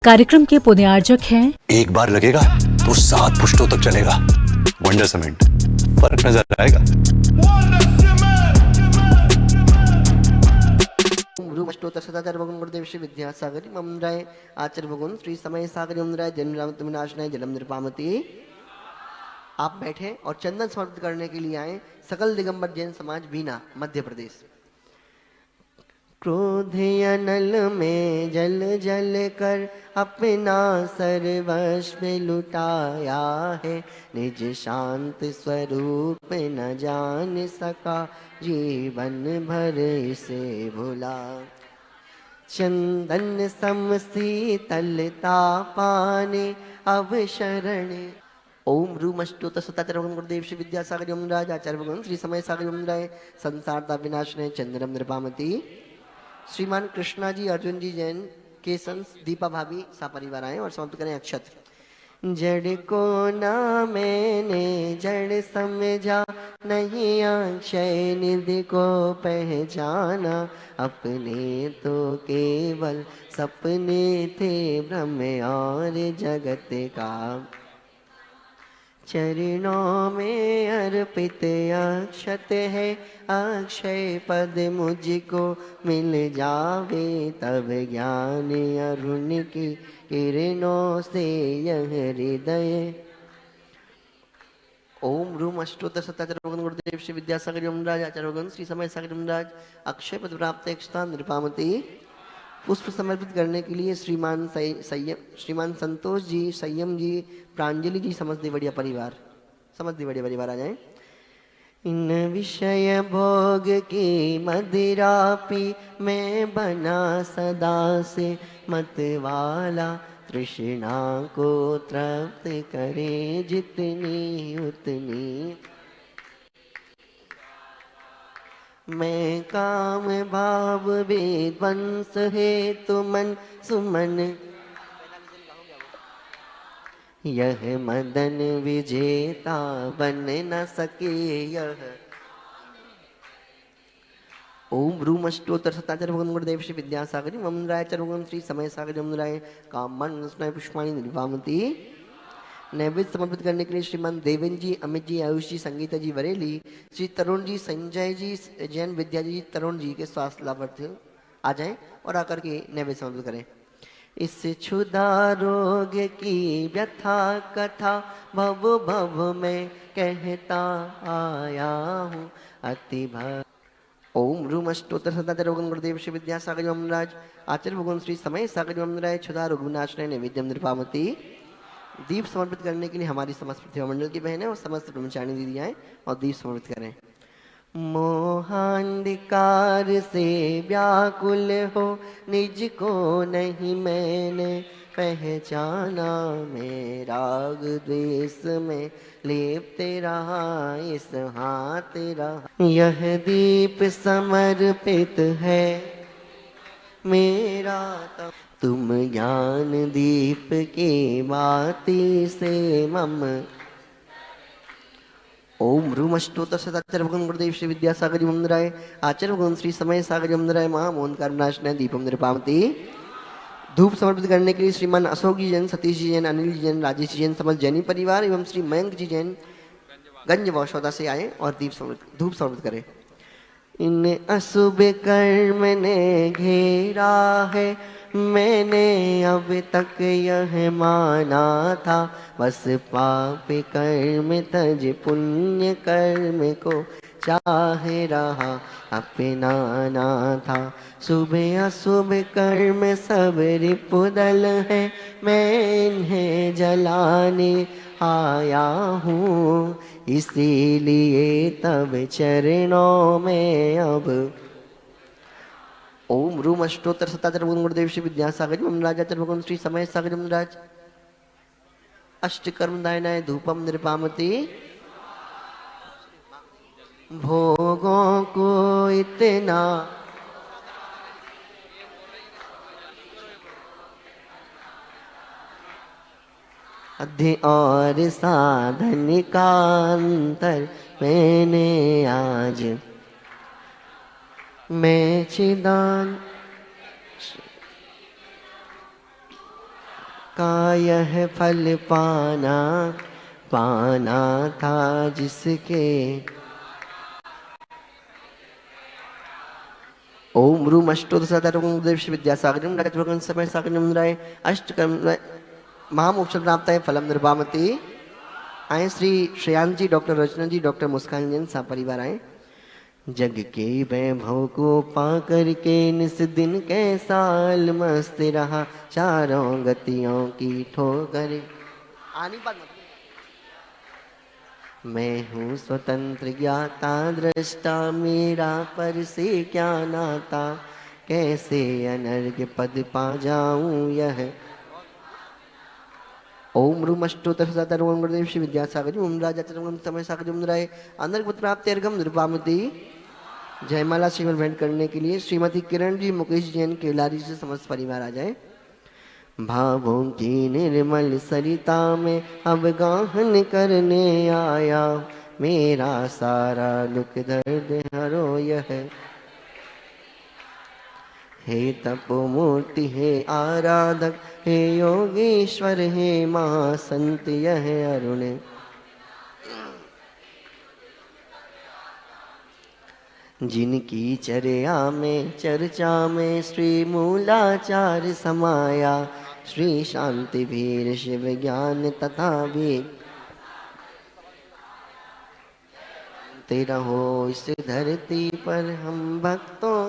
कार्यक्रम के पुण्यार्जक हैं एक बार लगेगा तो 7 पुश्तों तक चलेगा। वंडर सीमेंट, फर्क नजर आएगा। अष्टोत्तर सदाचार्य भगवान गुरुदेव श्री विद्यासागर ममराय आचार्य भगवान श्री समय सागर ममराय जन्म विनाशनाय जलम निर्पामती। आप बैठे और चंदन समर्पित करने के लिए आए सकल दिगंबर जैन समाज बीना मध्य प्रदेश। क्रोध अनल में जल जल कर अपना सर्वस्व लुटाया है, निज शांत स्वरूप न जान सका जीवन भर इसे भुला। चंदन सम शीतलता पाने अब शरण। ओम रूम अष्टोत्तर सताचार्य भगवान गुरुदेव श्री विद्यासागर यमराज आचार्य भगवान श्री समय सागर यमराय संसारता विनाशने चंद्रम निर्पामती। श्रीमान कृष्णा जी अर्जुन जी जैन केसंस दीपा भाभी सा परिवार आए और समाप्त करें अक्षत। जड़ को ना मैंने जड़ समझा, नहीं अक्षय निधि को पहचाना। अपने तो केवल सपने थे ब्रह्म और जगत का, चरणों में अर्पित अक्षत है। अक्षय पद मुझको मिल जावे, तब ज्ञान अरुण की किरणों से यह हृदय। ओम रूम अष्टोत्तर सताचार्य भगवान गुरुदेव श्री विद्यासागर यमराज आचार्य भगवान श्री समय सागर यमराज अक्षय पद प्राप्त एक स्थान निर्पामती। पुष्प समर्पित करने के लिए श्रीमान संतोष जी, संयम जी, प्रांजलि जी, समझ बढ़िया परिवार आ जाए। इन विषय भोग की मदिरा पी मैं बना सदा से मतवाला। तृष्णा को तृप्त करे जितनी उतनी, मैं काम भाव विध्वंस है तो मन सुमन। यह मदन विजेता बन न सके यह। ओम रूम अष्टोत्तर सताचार्य भगवान गुरुदेव श्री विद्यासागर ममराय आचार्य भगवान श्री समय सागर ममराय कामन पुष्पाणी निर्वामती। नैवेद्य समर्पित करने के लिए श्रीमान देवेंद्र जी, अमित जी, आयुष जी, संगीता जी बरेली, श्री तरुण जी, संजय जी, जैन विद्या जी, तरुण जी के स्वास्थ्य लाभार्थी आ जाएं और आकर के नैवेद्य समर्पित करें। इस क्षुधा रोग की व्यथा कथा भव भव में कहता आया हूँ अति भव। ओम रूम अष्टोत्तर सदाचार्य भगवान गुरुदेव श्री विद्यासागर यमराज आचार्य भगवान श्री समय सागर यमराय क्षुधा रोग विनाशनाय नैवेद्यम निर्पामती। दीप समर्पित करने के लिए हमारी समस्त प्रतिभा मंडल की बहनें और समस्त ब्रह्मचारिणी दीदी आए और दीप समर्पित करें। मोहांधकार से व्याकुल हो निज को नहीं मैंने पहचाना। मैं राग द्वेष में लेपते रहा इस हाथ रहा। यह दीप समर्पित है मेरा तब, तुम ज्ञान दीप की बाती से मम। ओम रूम अष्टोत्तर सदाचार्य भगवान गुरुदेव श्री विद्यासागर यमराय आचार्य भगवान श्री समय सागर यमराय महा मोहनकार नाशनाय दीपम निर्पामती। धूप समर्पित करने के लिए श्रीमान अशोक जी जैन, सतीश जी जैन, अनिल जी जैन, राजेश जी जैन, समस्त जैनी परिवार एवं श्री मयंक जी जैन गंज वौशौदा से आए और धूप समर्पित करें। इन अशुभ कर्म ने घेरा है, मैंने अब तक यह माना था। बस पाप कर्म तज पुण्य कर्म को चाह रहा अपनाना था। शुभ अशुभ कर्म सब रिपुदल है, मैं इन्हें जलाने आया हूँ। इसीलिए तब चरणों में अब। ओम रूम अष्टोत्तर सताचार्य भगवान गुरुदेव श्री विद्यासागर यमराज आचार्य भगवान श्री समय सागर यमराज अष्टकर्म दायनाय धूपम निर्पामती। भोगों को इतना अध्य और साधन का अंतर मैंने आज मैं चिदान का यह फल पाना, पाना था जिसके। ओम रूम अष्टोदशातरं देव विद्यासागरं नगरं समय सागरं राय अष्टकर्म महामोक्ष प्राप्त है फलम निर्वामती। आए श्री श्रेयांश जी, डॉक्टर रचना जी, डॉक्टर मुस्कान जैन सा परिवार आए। जग के वैभव को पाकर के निस दिन कैसाल मस्त रहा, चारों गतियों की ठोकर आनी बात मत। मैं हूँ स्वतंत्र ज्ञाता दृष्टा, मेरा पर से क्या नाता, कैसे अनर्घ्य पद पा जाऊं यह। ओम रूम अष्टोत्तरशतरों गुरुदेव श्री विद्यासागर ओम राजाचरम समय सागर राय अनर्घ्य पद प्राप्त अर्घम निर्वामती। जयमाला श्रीमल भेंट करने के लिए श्रीमती किरण जी, मुकेश जैन, केलारी से समस्त परिवार आ जाए। भावों की निर्मल सरिता में अब गाहन करने आया, मेरा सारा दुख दर्द हरो यह। हे तपोमूर्ति, हे आराधक, हे योगेश्वर, हे महासंत यह अरुण। जिनकी चर्या में चर्चा में श्री मूलाचार समाया, श्री शांति वीर शिव ज्ञान तथा भी तेरा हो इस धरती पर हम भक्तों।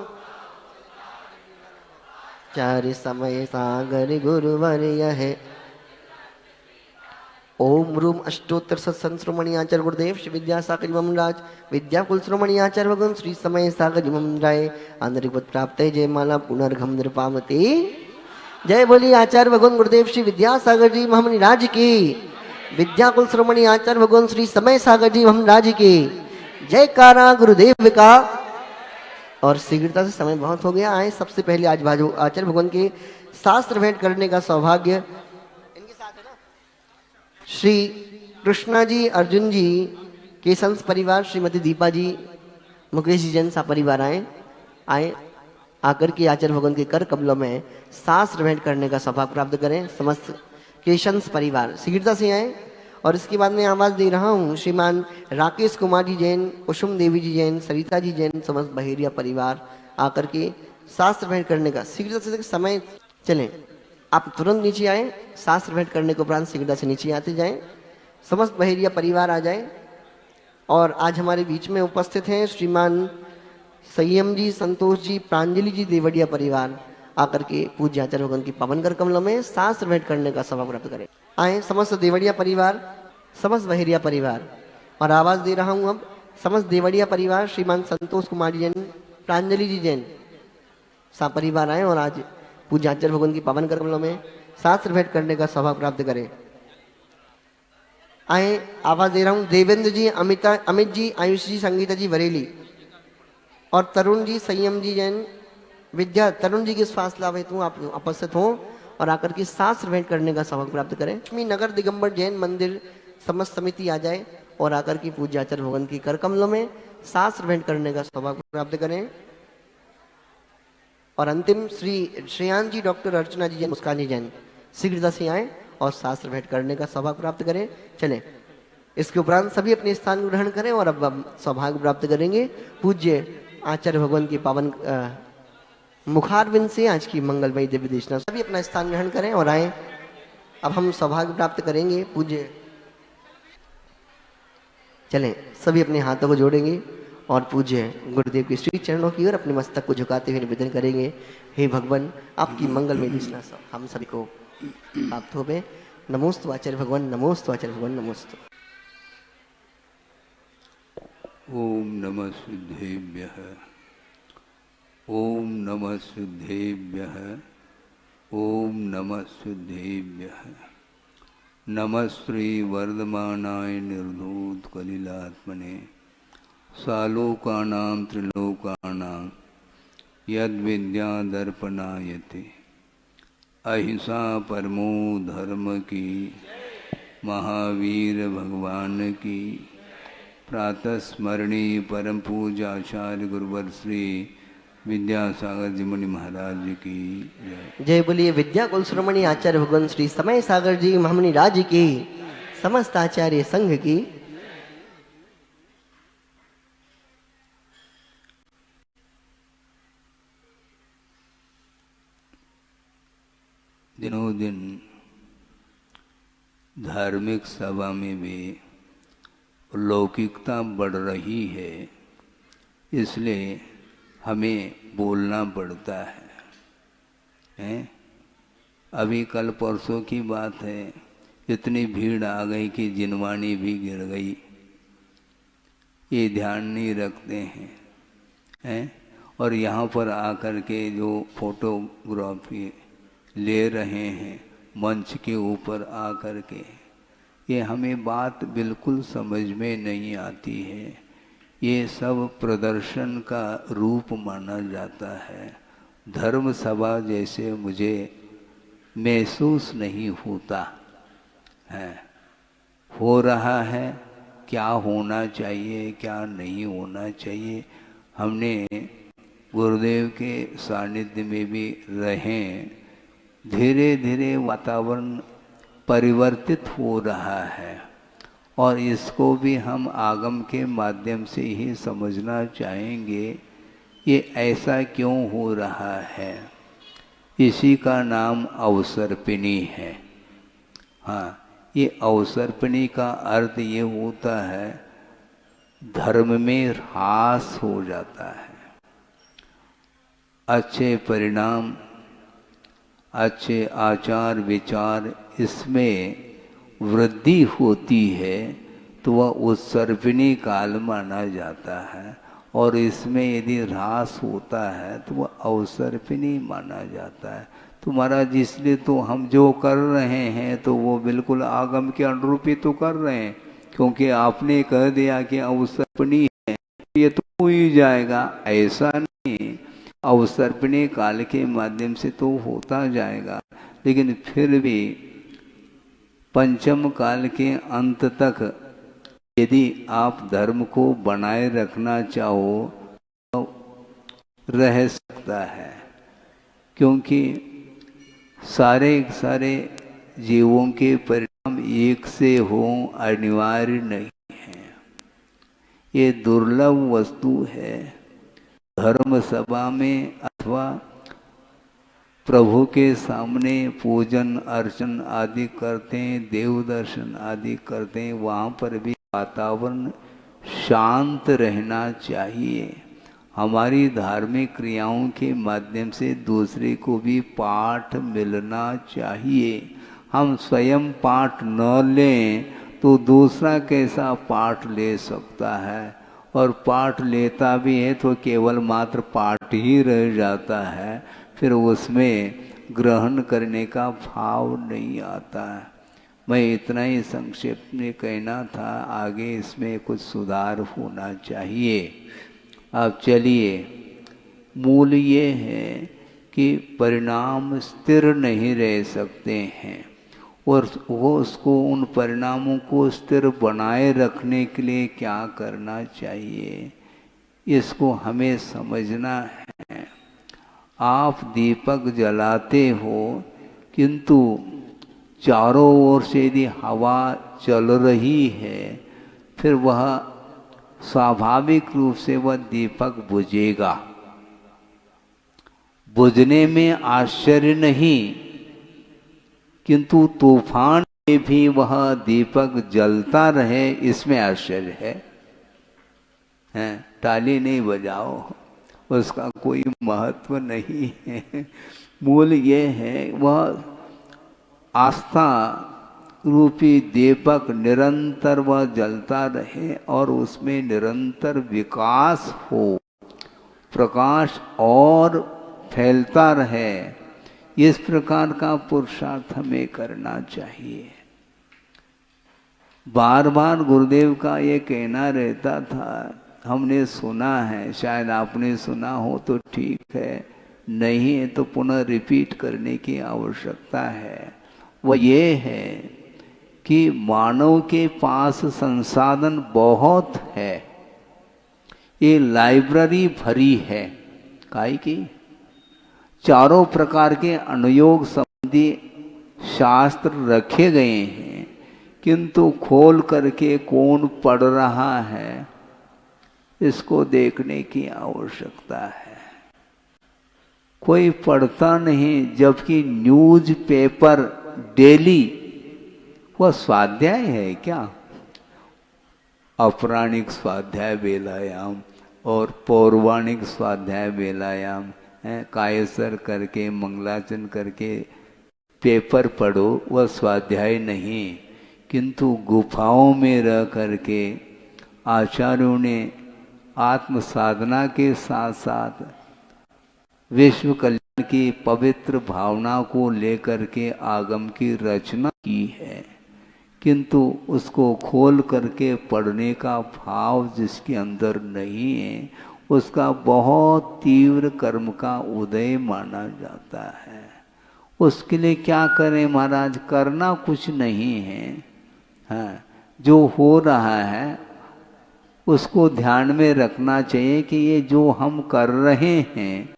चार समय सागर गुरुवर यह। ओम रूम अष्टोत्तर सत्संश्रोमणि आचार्य गुरुदेव श्री विद्यासागर राज विद्याकुल श्रोमणि आचार्य भगवान श्री समय सागर राय आंतरिक प्राप्त जय माला पुनर्घम नृपामती। जय बोली आचार्य भगवान गुरुदेव श्री विद्यासागर जी महामनि राज की। विद्याकुल श्रोमणि आचार्य भगवान श्री समय सागर जी हम राज की। जयकारा गुरुदेव का। और शीघ्रता से समय बहुत हो गया। आए सबसे पहले आज आचार्य भगवान के शास्त्र भेंट करने का सौभाग्य श्री कृष्णा जी, अर्जुन जी के संस परिवार, श्रीमती दीपा जी, मुकेश जी जैन सा परिवार आए आकर के आचार्य भगवान के कर कमलों में शास्त्र भेंट करने का सौभाग्य प्राप्त करें। समस्त केशंस परिवार शीघ्रता से आए। और इसके बाद मैं आवाज दे रहा हूँ श्रीमान राकेश कुमार जी जैन, कुसुम देवी जी जैन, सरिता जी जैन, समस्त बहेरिया परिवार आकर के शास्त्र भेंट करने का शीघ्रता से समय चलें। आप तुरंत नीचे आए। शास्त्र भेंट करने के उपरांत शीघ्रता से नीचे आते जाएं। समस्त बहेरिया परिवार आ जाए। और आज हमारे बीच में उपस्थित हैं श्रीमान संयम जी, संतोष जी, प्रांजलि जी, देवड़िया परिवार आकर के पूज्य आचार्य भगवान की पावन कर कमलों में शास्त्र भेंट करने का सौभाग्य प्राप्त करें। आए समस्त देवड़िया परिवार, समस्त बहेरिया परिवार। और आवाज दे रहा हूँ अब समस्त देवड़िया परिवार, श्रीमान संतोष कुमार जैन, प्रांजलि जी जैन सा परिवार आए और आज पूज्य आचार्य भगवान की पावन कर कमलों में शास्त्र भेंट करने का सौभाग्य प्राप्त करें। आए आवाज दे रहा हूँ देवेंद्र जी, अमित जी, आयुष जी, संगीता जी बरेली और तरुण जी, संयम जी जैन, विद्या तरुण जी के स्वास्थ्य लाभ हेतु आप उपस्थित हों और आकर के शास्त्र भेंट करने का सौभाग्य प्राप्त करें। लक्ष्मी नगर दिगंबर जैन मंदिर समस्त समिति आ जाए और आकर के पूज्य आचार्य भगवान की कर कमलों में शास्त्र भेंट करने का सौभाग्य प्राप्त करें। और अंतिम श्री श्रेयांश जी, डॉक्टर अर्चना जी जैन, मुस्कान जी जैन शीघ्रता से आए और शास्त्र भेंट करने का सौभाग्य प्राप्त करें। चलें, इसके उपरांत सभी अपने स्थान को ग्रहण करें और अब हम सौभाग्य प्राप्त करेंगे पूज्य आचार्य भगवान की पावन मुखारविंद से आज की मंगलमयी दिव्य देशना। सभी अपना स्थान ग्रहण करें और आए। अब हम सौभाग्य प्राप्त करेंगे पूज्य। चलें, सभी अपने हाथों को जोड़ेंगे और पूज्य गुरुदेव के श्री चरणों की ओर अपने मस्तक को झुकाते हुए निवेदन करेंगे। हे भगवान, आपकी मंगलमय दिशा हम सभी को प्राप्त होवे। नमोस्तु आचार्य भगवान, नमोस्तु आचार्य भगवान, नमोस्तु। ओम नमः सिद्धेभ्यः, ओम नमः सिद्धेभ्यः, ओम नमः सिद्धेभ्यः। नमः श्री वर्धमानाय निर्धूत कलिलात्मने सालोकानां त्रिलोकानां यद्विद्या दर्पणायते। अहिंसा परमो धर्म की, महावीर भगवान की। प्रातः स्मरणीय परम पूज्य आचार्य गुरुवर श्री विद्यासागर जी मुनि महाराज की जय। जय बोलिए विद्या कुल शिरोमणि आचार्य भगवान श्री समय सागर जी महामुनि राज की, समस्त आचार्य संघ की। दिनों दिन धार्मिक सभा में भी लौकिकता बढ़ रही है, इसलिए हमें बोलना पड़ता है? अभी कल परसों की बात है, इतनी भीड़ आ गई कि जिनवानी भी गिर गई। ये ध्यान नहीं रखते हैं? और यहाँ पर आकर के जो फोटोग्राफी ले रहे हैं मंच के ऊपर आकर के, ये हमें बात बिल्कुल समझ में नहीं आती है। ये सब प्रदर्शन का रूप माना जाता है। धर्म सभा जैसे मुझे महसूस नहीं होता है। हो रहा है, क्या होना चाहिए क्या नहीं होना चाहिए। हमने गुरुदेव के सानिध्य में भी रहें, धीरे धीरे वातावरण परिवर्तित हो रहा है और इसको भी हम आगम के माध्यम से ही समझना चाहेंगे, ये ऐसा क्यों हो रहा है। इसी का नाम अवसर्पिणी है। हाँ, ये अवसर्पिणी का अर्थ ये होता है धर्म में ह्रास हो जाता है। अच्छे परिणाम, अच्छे आचार विचार इसमें वृद्धि होती है तो वह उत्सर्पिणी काल माना जाता है, और इसमें यदि ह्रास होता है तो वह अवसर्पिणी माना जाता है। तो महाराज इसलिए तो हम जो कर रहे हैं तो वो बिल्कुल आगम के अनुरूप ही तो कर रहे हैं, क्योंकि आपने कह दिया कि अवसर्पिणी है, ये तो हो ही जाएगा। ऐसा नहीं, अवसर्पिणी काल के माध्यम से तो होता जाएगा, लेकिन फिर भी पंचम काल के अंत तक यदि आप धर्म को बनाए रखना चाहो तो रह सकता है, क्योंकि सारे जीवों के परिणाम एक से हो अनिवार्य नहीं है। ये दुर्लभ वस्तु है। धर्म सभा में अथवा प्रभु के सामने पूजन अर्चन आदि करते हैं, देव दर्शन आदि करते हैं, वहाँ पर भी वातावरण शांत रहना चाहिए। हमारी धार्मिक क्रियाओं के माध्यम से दूसरे को भी पाठ मिलना चाहिए। हम स्वयं पाठ न लें तो दूसरा कैसा पाठ ले सकता है, और पाठ लेता भी है तो केवल मात्र पाठ ही रह जाता है, फिर उसमें ग्रहण करने का भाव नहीं आता है। मैं इतना ही संक्षेप में कहना था, आगे इसमें कुछ सुधार होना चाहिए। अब चलिए, मूल ये है कि परिणाम स्थिर नहीं रह सकते हैं, और वो उसको उन परिणामों को स्थिर बनाए रखने के लिए क्या करना चाहिए, इसको हमें समझना है। आप दीपक जलाते हो, किंतु चारों ओर से यदि हवा चल रही है, फिर वह स्वाभाविक रूप से वह दीपक बुझेगा। बुझने में आश्चर्य नहीं, किंतु तूफान में भी वह दीपक जलता रहे, इसमें आश्चर्य है। ताली नहीं बजाओ, उसका कोई महत्व नहीं है। मूल ये है, वह आस्था रूपी दीपक निरंतर वह जलता रहे और उसमें निरंतर विकास हो, प्रकाश और फैलता रहे। इस प्रकार का पुरुषार्थ हमें करना चाहिए। बार बार गुरुदेव का ये कहना रहता था, हमने सुना है, शायद आपने सुना हो तो ठीक है, नहीं है तो पुनः रिपीट करने की आवश्यकता है। वह ये है कि मानव के पास संसाधन बहुत है, ये लाइब्रेरी भरी है, काहे की? चारों प्रकार के अनुयोग संबंधी शास्त्र रखे गए हैं, किंतु खोल करके कौन पढ़ रहा है इसको देखने की आवश्यकता है। कोई पढ़ता नहीं, जबकि न्यूज पेपर डेली, वह स्वाध्याय है क्या? अपराणिक स्वाध्याय बेलायाम और पौराणिक स्वाध्याय बेलायाम कायसर करके मंगलाचरण करके पेपर पढ़ो, वह स्वाध्याय नहीं। किंतु गुफाओं में रह करके आचार्यों ने आत्म साधना के साथ साथ विश्व कल्याण की पवित्र भावना को लेकर के आगम की रचना की है, किंतु उसको खोल करके पढ़ने का भाव जिसके अंदर नहीं है, उसका बहुत तीव्र कर्म का उदय माना जाता है। उसके लिए क्या करें महाराज? करना कुछ नहीं है। हाँ, जो हो रहा है उसको ध्यान में रखना चाहिए कि ये जो हम कर रहे हैं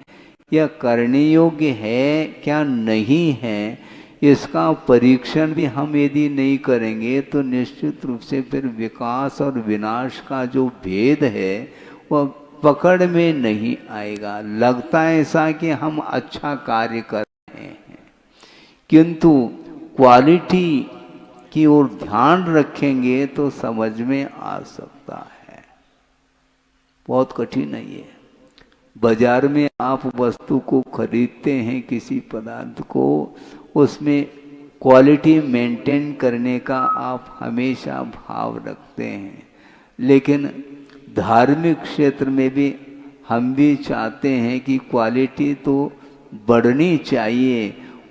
यह करने योग्य है क्या नहीं है, इसका परीक्षण भी हम यदि नहीं करेंगे तो निश्चित रूप से फिर विकास और विनाश का जो भेद है वह पकड़ में नहीं आएगा। लगता है ऐसा कि हम अच्छा कार्य कर रहे हैं, किंतु क्वालिटी की ओर ध्यान रखेंगे तो समझ में आ सकता है। बहुत कठिन है ये। बाजार में आप वस्तु को खरीदते हैं, किसी पदार्थ को, उसमें क्वालिटी मेंटेन करने का आप हमेशा भाव रखते हैं, लेकिन धार्मिक क्षेत्र में भी हम भी चाहते हैं कि क्वालिटी तो बढ़नी चाहिए।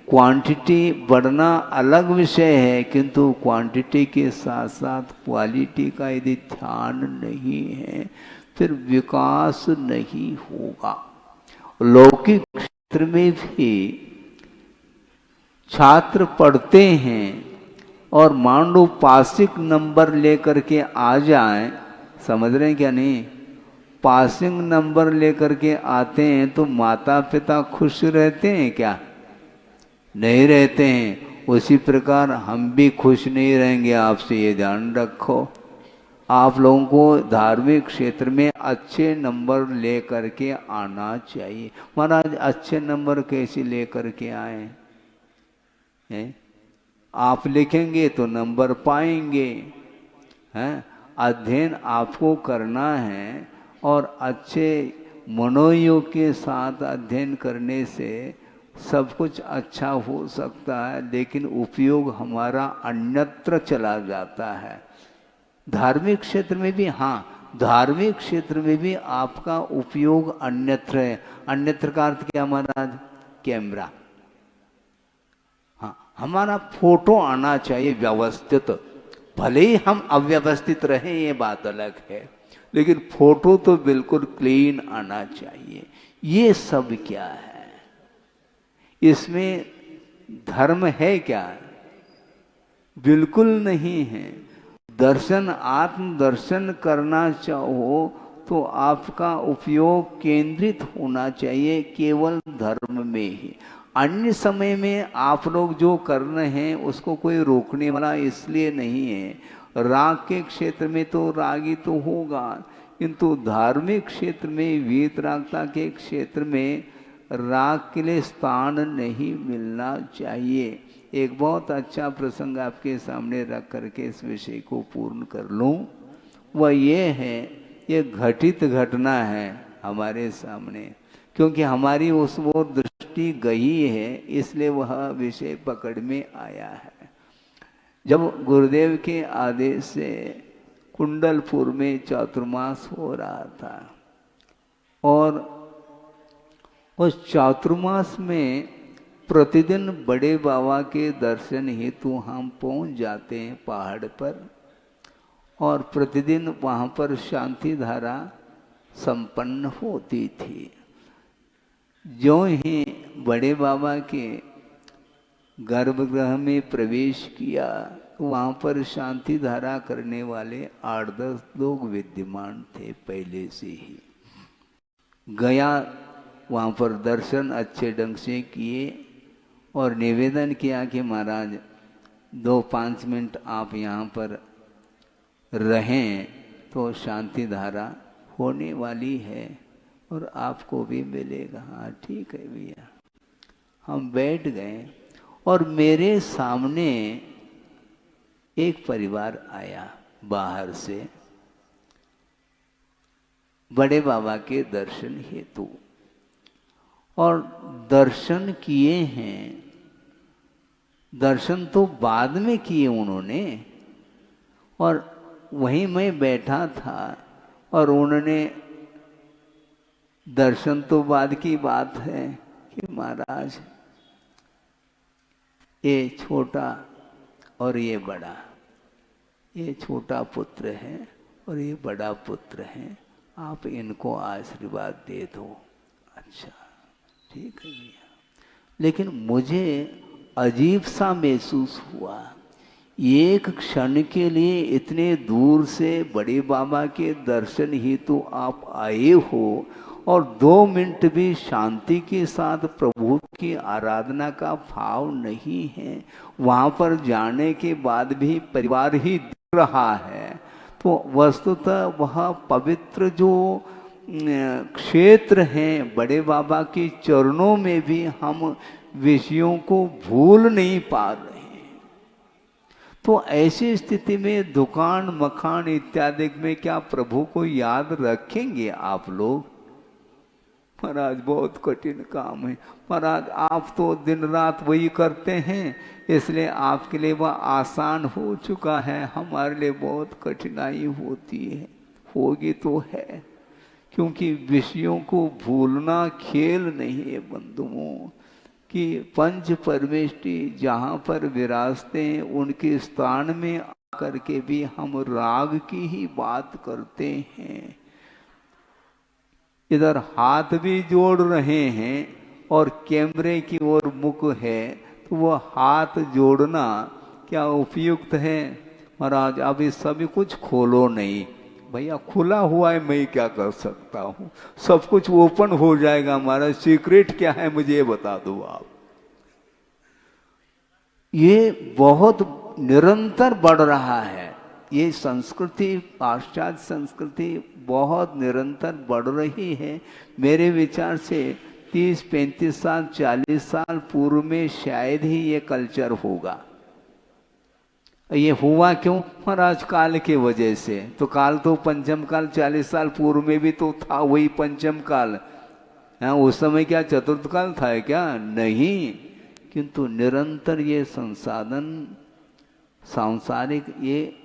क्वांटिटी बढ़ना अलग विषय है, किंतु क्वांटिटी के साथ साथ क्वालिटी का यदि ध्यान नहीं है फिर विकास नहीं होगा। लौकिक क्षेत्र में भी छात्र पढ़ते हैं और मान लो पासिंग नंबर लेकर के आ जाएं, समझ रहे हैं क्या नहीं? पासिंग नंबर लेकर के आते हैं तो माता पिता खुश रहते हैं क्या? नहीं रहते हैं। उसी प्रकार हम भी खुश नहीं रहेंगे, आपसे ये ध्यान रखो। आप लोगों को धार्मिक क्षेत्र में अच्छे नंबर लेकर के आना चाहिए। महाराज अच्छे नंबर कैसे लेकर के आए हैं? आप लिखेंगे तो नंबर पाएंगे, हैं? अध्ययन आपको करना है और अच्छे मनोयोग के साथ अध्ययन करने से सब कुछ अच्छा हो सकता है, लेकिन उपयोग हमारा अन्यत्र चला जाता है। धार्मिक क्षेत्र में भी, हाँ, धार्मिक क्षेत्र में भी आपका उपयोग अन्यत्र है। अन्यत्र का अर्थ क्या महाराज? कैमरा। हाँ, हमारा फोटो आना चाहिए व्यवस्थित। भले ही हम अव्यवस्थित रहें ये बात अलग है, लेकिन फोटो तो बिल्कुल क्लीन आना चाहिए। ये सब क्या है? इसमें धर्म है क्या? बिल्कुल नहीं है। दर्शन, आत्म दर्शन करना चाहो तो आपका उपयोग केंद्रित होना चाहिए केवल धर्म में ही। अन्य समय में आप लोग जो कर रहे हैं उसको कोई रोकने वाला इसलिए नहीं है। राग के क्षेत्र में तो रागी तो होगा, किंतु धार्मिक क्षेत्र में, वीतरागता के क्षेत्र में राग के लिए स्थान नहीं मिलना चाहिए। एक बहुत अच्छा प्रसंग आपके सामने रख करके इस विषय को पूर्ण कर लूं। वह ये है, ये घटित घटना है हमारे सामने, क्योंकि हमारी उस ओर दृष्टि गई है, इसलिए वह विषय पकड़ में आया है। जब गुरुदेव के आदेश से कुंडलपुर में चातुर्मास हो रहा था और उस चातुर्मास में प्रतिदिन बड़े बाबा के दर्शन हेतु हम पहुंच जाते हैं पहाड़ पर, और प्रतिदिन वहाँ पर शांति धारा संपन्न होती थी। जो ही बड़े बाबा के गर्भगृह में प्रवेश किया, वहाँ पर शांति धारा करने वाले 8-10 लोग विद्यमान थे पहले से ही। गया वहाँ पर दर्शन अच्छे ढंग से किए और निवेदन किया कि महाराज 2-5 मिनट आप यहाँ पर रहें तो शांति धारा होने वाली है और आपको भी मिलेगा। हाँ ठीक है भैया। हम बैठ गए और मेरे सामने एक परिवार आया बाहर से बड़े बाबा के दर्शन हेतु, और दर्शन किए हैं। दर्शन तो बाद में किए उन्होंने, और वहीं मैं बैठा था और उन्होंने, दर्शन तो बाद की बात है कि महाराज ये छोटा और ये बड़ा, ये छोटा पुत्र है और ये बड़ा पुत्र है, आप इनको आशीर्वाद दे दो। अच्छा ठीक है भैया। लेकिन मुझे अजीब सा महसूस हुआ, एक क्षण के लिए इतने दूर से बड़े बाबा के दर्शन ही तो आप आए हो और 2 मिनट भी शांति के साथ प्रभु की आराधना का भाव नहीं है। वहाँ पर जाने के बाद भी परिवार ही दिख रहा है, तो वस्तुतः वह पवित्र जो क्षेत्र हैं बड़े बाबा के चरणों में भी हम विषयों को भूल नहीं पा रहे। तो ऐसी स्थिति में दुकान मकान इत्यादि में क्या प्रभु को याद रखेंगे आप लोग? महाराज बहुत कठिन काम है। महाराज आप तो दिन रात वही करते हैं, इसलिए आपके लिए वह आसान हो चुका है, हमारे लिए बहुत कठिनाई होती है, होगी तो है। क्योंकि विषयों को भूलना खेल नहीं है बंधुओं, कि पंच परमेष्टि जहाँ पर विराजते हैं उनके स्थान में आकर के भी हम राग की ही बात करते हैं। इधर हाथ भी जोड़ रहे हैं और कैमरे की ओर मुख है, तो वो हाथ जोड़ना क्या उपयुक्त है? महाराज अभी सभी कुछ खोलो नहीं। भैया खुला हुआ है, मैं क्या कर सकता हूँ, सब कुछ ओपन हो जाएगा। हमारा सीक्रेट क्या है मुझे ये बता दो आप। ये बहुत निरंतर बढ़ रहा है, ये संस्कृति, पाश्चात्य संस्कृति बहुत निरंतर बढ़ रही है। मेरे विचार से 30-35 साल 40 साल पूर्व में शायद ही ये कल्चर होगा। ये हुआ क्यों? महाराज काल के वजह से। तो काल तो पंचम काल 40 साल पूर्व में भी तो था, वही पंचम काल। हाँ, उस समय क्या चतुर्थ काल था क्या? नहीं। किंतु निरंतर ये संसाधन सांसारिक ये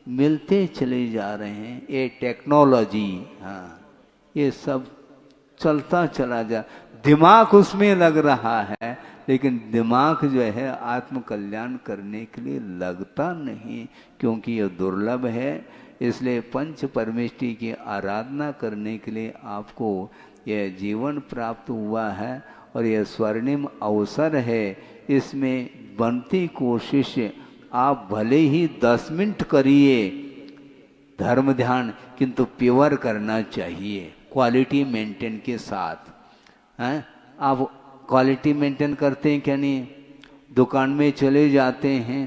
मिलते चले जा रहे हैं, ये टेक्नोलॉजी, हाँ ये सब चलता चला जा, दिमाग उसमें लग रहा है, लेकिन दिमाग जो है आत्म कल्याण करने के लिए लगता नहीं, क्योंकि यह दुर्लभ है। इसलिए पंच परमेष्टि की आराधना करने के लिए आपको यह जीवन प्राप्त हुआ है और यह स्वर्णिम अवसर है। इसमें बनती कोशिश आप भले ही 10 मिनट करिए धर्म ध्यान, किंतु प्योर करना चाहिए, क्वालिटी मेंटेन के साथ। हैं आप क्वालिटी मेंटेन करते हैं क्या? नहीं। दुकान में चले जाते हैं,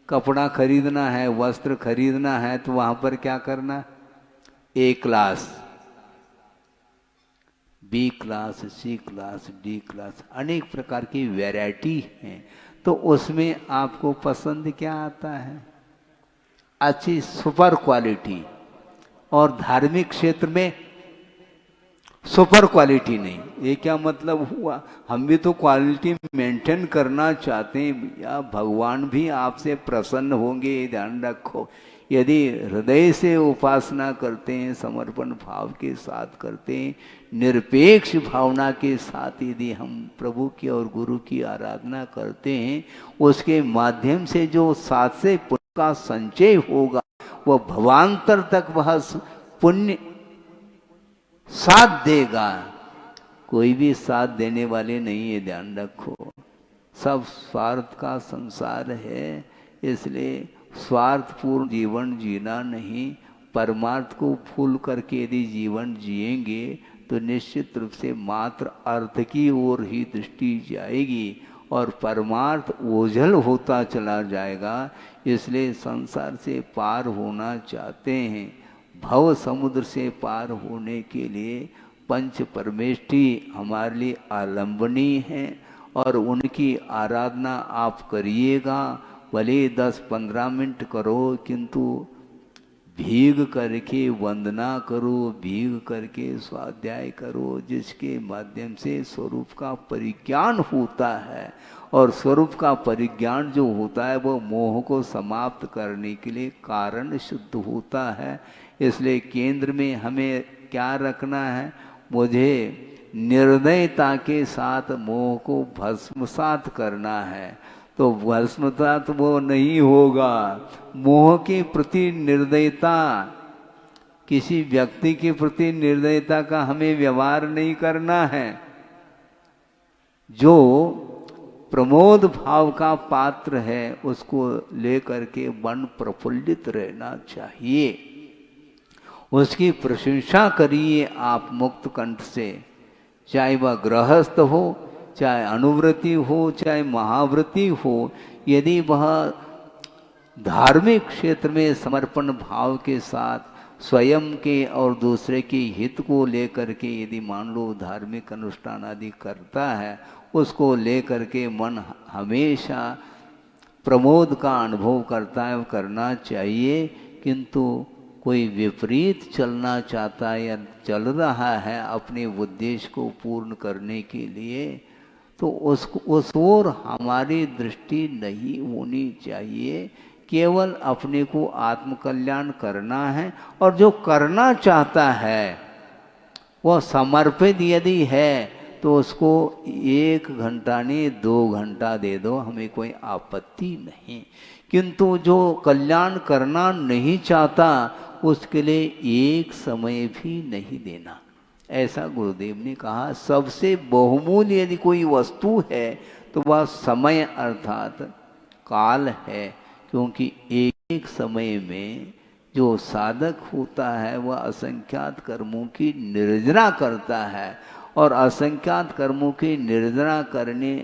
कपड़ा खरीदना है, वस्त्र खरीदना है, तो वहां पर क्या करना? ए क्लास, बी क्लास, सी क्लास, डी क्लास, अनेक प्रकार की वैरायटी है। तो उसमें आपको पसंद क्या आता है? अच्छी सुपर क्वालिटी। और धार्मिक क्षेत्र में सुपर क्वालिटी नहीं। ये क्या मतलब हुआ? हम भी तो क्वालिटी मेंटेन करना चाहते हैं या भगवान भी आपसे प्रसन्न होंगे, ध्यान रखो। यदि हृदय से उपासना करते हैं, समर्पण भाव के साथ करते हैं, निरपेक्ष भावना के साथ यदि हम प्रभु की और गुरु की आराधना करते हैं, उसके माध्यम से जो साथ से पुण्य का संचय होगा वह भवांतर तक वह पुण्य साथ देगा। कोई भी साथ देने वाले नहीं है, ध्यान रखो। सब स्वार्थ का संसार है, इसलिए स्वार्थपूर्ण जीवन जीना नहीं, परमार्थ को भूल करके यदि जीवन जिएंगे तो निश्चित रूप से मात्र अर्थ की ओर ही दृष्टि जाएगी और परमार्थ ओझल होता चला जाएगा। इसलिए संसार से पार होना चाहते हैं, भव समुद्र से पार होने के लिए पंच परमेष्ठी हमारे लिए आलंबनीय हैं और उनकी आराधना आप करिएगा। भले 10-15 मिनट करो, किंतु भीग करके वंदना करो, भीग करके स्वाध्याय करो, जिसके माध्यम से स्वरूप का परिज्ञान होता है। और स्वरूप का परिज्ञान जो होता है वो मोह को समाप्त करने के लिए कारण शुद्ध होता है। इसलिए केंद्र में हमें क्या रखना है? मुझे निर्दयता के साथ मोह को भस्मसात करना है। तो भस्मसात वो नहीं होगा। मोह के प्रति निर्दयता, किसी व्यक्ति के प्रति निर्दयता का हमें व्यवहार नहीं करना है। जो प्रमोद भाव का पात्र है उसको लेकर के मन प्रफुल्लित रहना चाहिए, उसकी प्रशंसा करिए आप मुक्त कंठ से। चाहे वह गृहस्थ हो, चाहे अनुव्रति हो, चाहे महाव्रति हो, यदि वह धार्मिक क्षेत्र में समर्पण भाव के साथ स्वयं के और दूसरे के हित को लेकर के यदि मान लो धार्मिक अनुष्ठान आदि करता है, उसको लेकर के मन हमेशा प्रमोद का अनुभव करता है, करना चाहिए। किंतु कोई विपरीत चलना चाहता है या चल रहा है अपने उद्देश्य को पूर्ण करने के लिए, तो उस ओर हमारी दृष्टि नहीं होनी चाहिए। केवल अपने को आत्मकल्याण करना है। और जो करना चाहता है वह समर्पित यदि है तो उसको 1 घंटा नहीं 2 घंटा दे दो, हमें कोई आपत्ति नहीं। किंतु जो कल्याण करना नहीं चाहता उसके लिए एक समय भी नहीं देना। ऐसा गुरुदेव ने कहा। सबसे बहुमूल्य यदि कोई वस्तु है तो वह समय अर्थात काल है। क्योंकि एक समय में जो साधक होता है वह असंख्यात कर्मों की निर्जना करता है, और असंख्यात कर्मों की निर्जना करने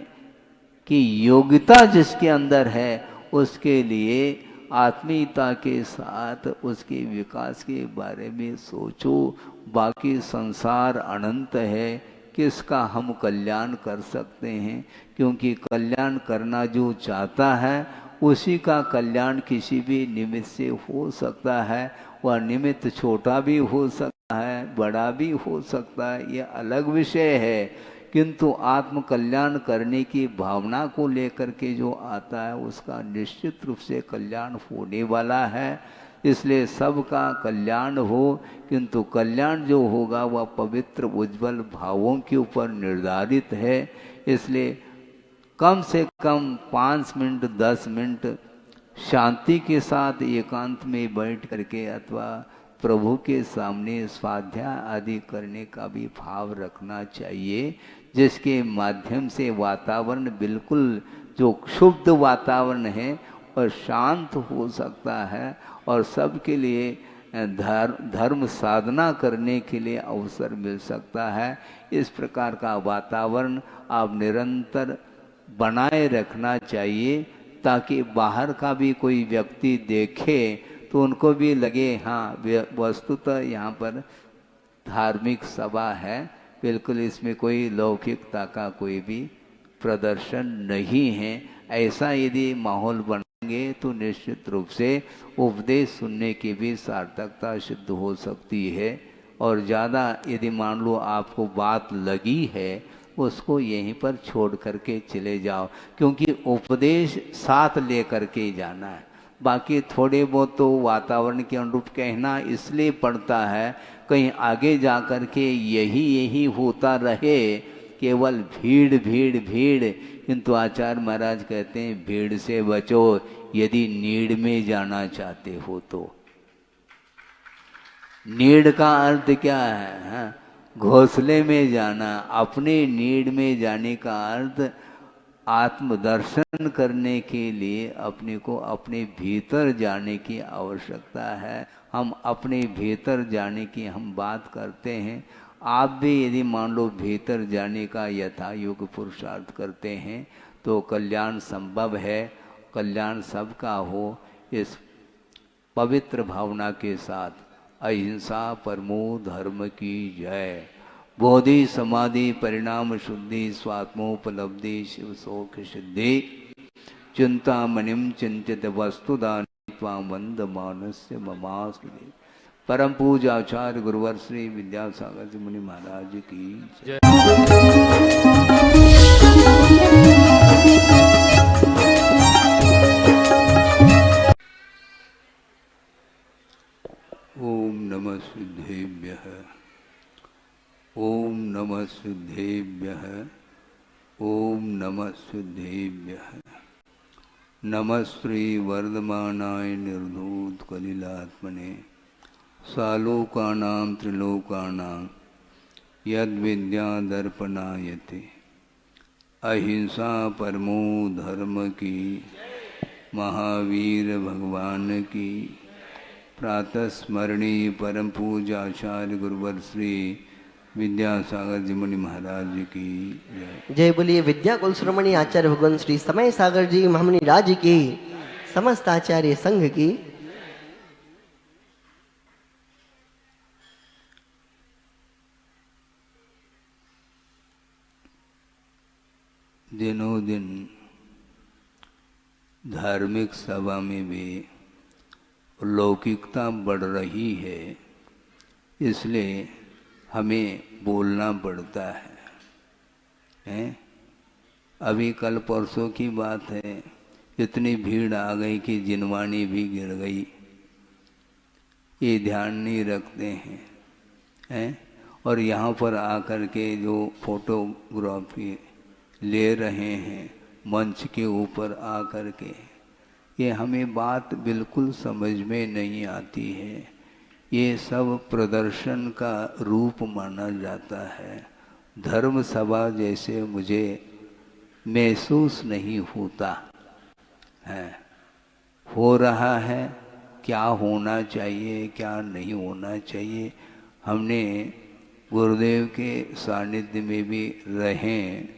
की योग्यता जिसके अंदर है उसके लिए आत्मीयता के साथ उसके विकास के बारे में सोचो। बाकी संसार अनंत है, किसका हम कल्याण कर सकते हैं? क्योंकि कल्याण करना जो चाहता है उसी का कल्याण किसी भी निमित्त से हो सकता है। वह निमित्त छोटा भी हो सकता है, बड़ा भी हो सकता है, यह अलग विषय है। किंतु आत्म कल्याण करने की भावना को लेकर के जो आता है उसका निश्चित रूप से कल्याण होने वाला है। इसलिए सबका कल्याण हो, किंतु कल्याण जो होगा वह पवित्र उज्जवल भावों के ऊपर निर्धारित है। इसलिए कम से कम 5 मिनट 10 मिनट शांति के साथ एकांत में बैठ करके अथवा प्रभु के सामने स्वाध्याय आदि करने का भी भाव रखना चाहिए, जिसके माध्यम से वातावरण बिल्कुल जो क्षुब्ध वातावरण है और शांत हो सकता है और सबके लिए धर्म साधना करने के लिए अवसर मिल सकता है। इस प्रकार का वातावरण आप निरंतर बनाए रखना चाहिए, ताकि बाहर का भी कोई व्यक्ति देखे तो उनको भी लगे हाँ वस्तुतः यहाँ पर धार्मिक सभा है, बिल्कुल इसमें कोई लौकिकता का कोई भी प्रदर्शन नहीं है। ऐसा यदि माहौल बनाएंगे तो निश्चित रूप से उपदेश सुनने की भी सार्थकता सिद्ध हो सकती है। और ज़्यादा यदि मान लो आपको बात लगी है उसको यहीं पर छोड़ करके चले जाओ, क्योंकि उपदेश साथ ले करके जाना है। बाकी थोड़े बहुत तो वातावरण के अनुरूप कहना इसलिए पड़ता है कहीं आगे जा कर के यही होता रहे, केवल भीड़ भीड़ भीड़। किंतु आचार्य महाराज कहते हैं भीड़ से बचो यदि नीड़ में जाना चाहते हो तो। नीड़ का अर्थ क्या है? घोंसले में जाना। अपने नीड़ में जाने का अर्थ आत्मदर्शन करने के लिए अपने को अपने भीतर जाने की आवश्यकता है। हम अपने भीतर जाने की हम बात करते हैं, आप भी यदि मान लो भीतर जाने का यथा युग पुरुषार्थ करते हैं तो कल्याण संभव है। कल्याण सबका हो, इस पवित्र भावना के साथ अहिंसा परमो धर्म की जय। बोधि समाधि परिणाम शुद्धि स्वात्मोपलब्धि शिव शोक सिद्धि चिंतामणिम चिंतित वस्तुदान वंद मानस्य ममास्मि। परम पूज्य आचार्य गुरुवर श्री विद्यासागर जी मुनि महाराज की जय। ओम नमः सिद्धेभ्यः, ओम नमः सिद्धेभ्यः, ओम नमः सिद्धेभ्यः। नमः श्री वर्धमानाय निर्धूत कलिलात्मने सालोकानां त्रिलोकानां यद विद्या दर्पणायते। अहिंसा परमो धर्म की, महावीर भगवान की। प्रातः स्मरणीय परम पूज्य आचार्य गुरुवर श्री विद्यासागर जी मुनि महाराज की जय। जय बोलिए विद्या कुल श्रोमणी आचार्य भगवान श्री समय सागर जी महामुनि राज की, समस्त आचार्य संघ की। दिनों दिन धार्मिक सभा में भी लौकिकता बढ़ रही है, इसलिए हमें बोलना पड़ता है? अभी कल परसों की बात है, इतनी भीड़ आ गई कि जिनवानी भी गिर गई। ये ध्यान नहीं रखते हैं? और यहाँ पर आकर के जो फोटोग्राफी ले रहे हैं मंच के ऊपर आकर के, ये हमें बात बिल्कुल समझ में नहीं आती है। ये सब प्रदर्शन का रूप माना जाता है। धर्म सभा जैसे मुझे महसूस नहीं होता है। हो रहा है, क्या होना चाहिए क्या नहीं होना चाहिए। हमने गुरुदेव के सानिध्य में भी रहें,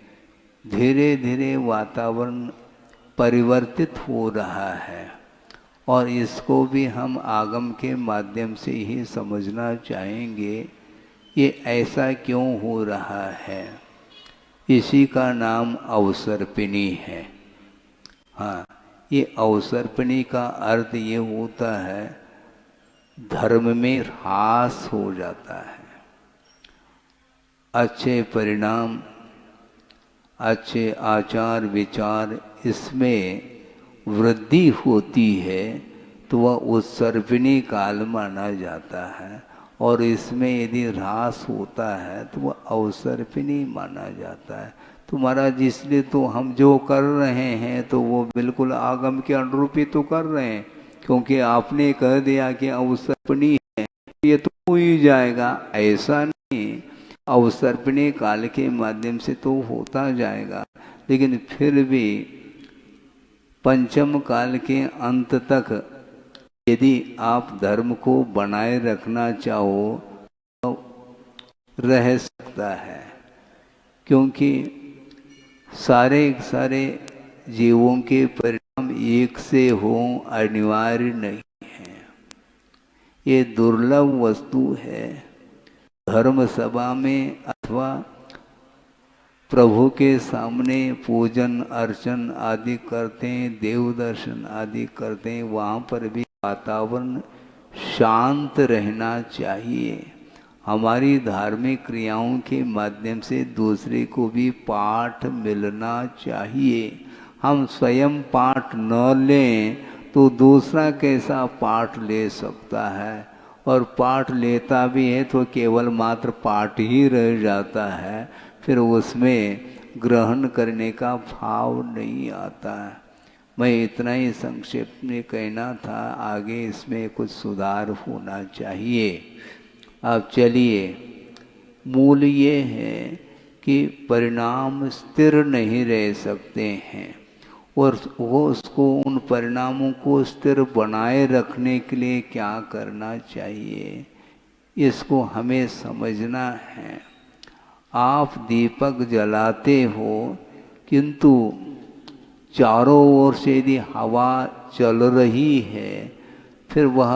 धीरे धीरे वातावरण परिवर्तित हो रहा है और इसको भी हम आगम के माध्यम से ही समझना चाहेंगे। ये ऐसा क्यों हो रहा है? इसी का नाम अवसर्पिणी है। हाँ, ये अवसर्पिणी का अर्थ ये होता है धर्म में ह्रास हो जाता है। अच्छे परिणाम, अच्छे आचार विचार इसमें वृद्धि होती है तो वह उत्सर्पिणी काल माना जाता है, और इसमें यदि ह्रास होता है तो वह अवसर्पिणी माना जाता है। तो महाराज इसलिए तो हम जो कर रहे हैं तो वो बिल्कुल आगम के अनुरूप ही तो कर रहे हैं, क्योंकि आपने कह दिया कि अवसर्पिणी है, ये तो हो ही जाएगा। ऐसा नहीं, अवसर्पिणी काल के माध्यम से तो होता जाएगा, लेकिन फिर भी पंचम काल के अंत तक यदि आप धर्म को बनाए रखना चाहो तो रह सकता है, क्योंकि सारे जीवों के परिणाम एक से हो अनिवार्य नहीं है। ये दुर्लभ वस्तु है। धर्म सभा में अथवा प्रभु के सामने पूजन अर्चन आदि करते हैं, देव दर्शन आदि करते हैं, वहाँ पर भी वातावरण शांत रहना चाहिए। हमारी धार्मिक क्रियाओं के माध्यम से दूसरे को भी पाठ मिलना चाहिए। हम स्वयं पाठ न लें तो दूसरा कैसा पाठ ले सकता है? और पाठ लेता भी है तो केवल मात्र पाठ ही रह जाता है, फिर उसमें ग्रहण करने का भाव नहीं आता है। मैं इतना ही संक्षेप में कहना था, आगे इसमें कुछ सुधार होना चाहिए। अब चलिए, मूल ये है कि परिणाम स्थिर नहीं रह सकते हैं, और वो उसको उन परिणामों को स्थिर बनाए रखने के लिए क्या करना चाहिए, इसको हमें समझना है। आप दीपक जलाते हो, किंतु चारों ओर से यदि हवा चल रही है, फिर वह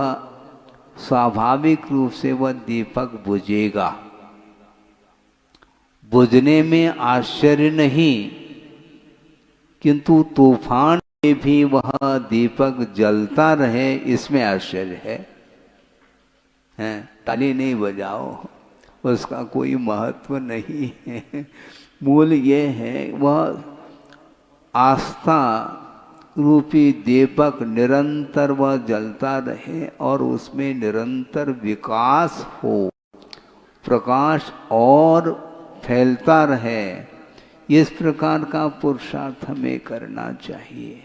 स्वाभाविक रूप से वह दीपक बुझेगा। बुझने में आश्चर्य नहीं, किंतु तूफान में भी वह दीपक जलता रहे, इसमें आश्चर्य है। ताली नहीं बजाओ, उसका कोई महत्व नहीं है। मूल ये है, वह आस्था रूपी दीपक निरंतर वह जलता रहे और उसमें निरंतर विकास हो, प्रकाश और फैलता रहे। इस प्रकार का पुरुषार्थ हमें करना चाहिए।